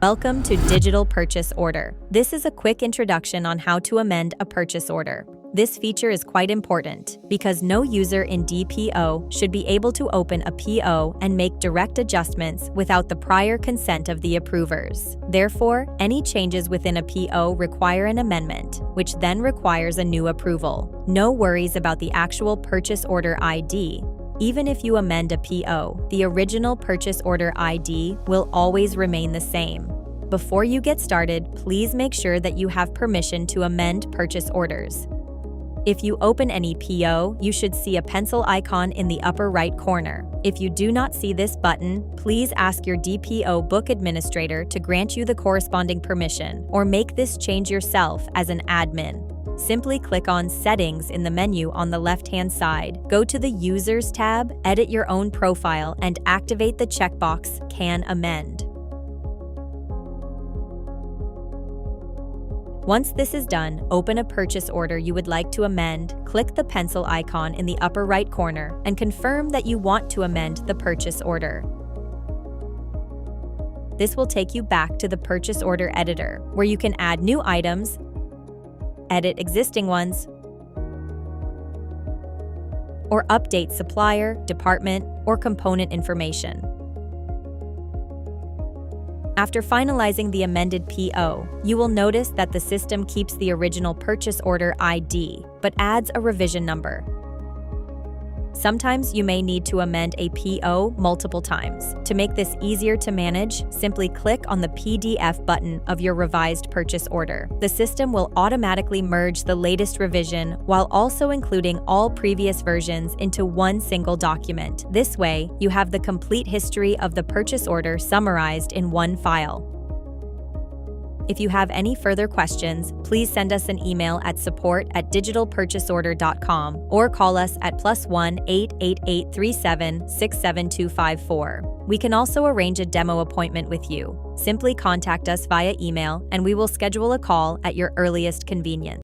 Welcome to Digital Purchase Order. This is a quick introduction on how to amend a purchase order. This feature is quite important because no user in DPO should be able to open a PO and make direct adjustments without the prior consent of the approvers. Therefore, any changes within a PO require an amendment, which then requires a new approval. No worries about the actual purchase order ID. Even if you amend a PO, the original purchase order ID will always remain the same. Before you get started, please make sure that you have permission to amend purchase orders. If you open any PO, you should see a pencil icon in the upper right corner. If you do not see this button, please ask your DPO book administrator to grant you the corresponding permission, or make this change yourself as an admin. Simply click on Settings in the menu on the left-hand side. Go to the Users tab, edit your own profile, and activate the checkbox Can Amend. Once this is done, open a purchase order you would like to amend, click the pencil icon in the upper right corner, and confirm that you want to amend the purchase order. This will take you back to the purchase order editor, where you can add new items, edit existing ones, or update supplier, department, or component information. After finalizing the amended PO, you will notice that the system keeps the original purchase order ID, but adds a revision number. Sometimes you may need to amend a PO multiple times. To make this easier to manage, simply click on the PDF button of your revised purchase order. The system will automatically merge the latest revision while also including all previous versions into one single document. This way, you have the complete history of the purchase order summarized in one file. If you have any further questions, please send us an email at support@digitalpurchaseorder.com or call us at +1 888 37 67254. We can also arrange a demo appointment with you. Simply contact us via email and we will schedule a call at your earliest convenience.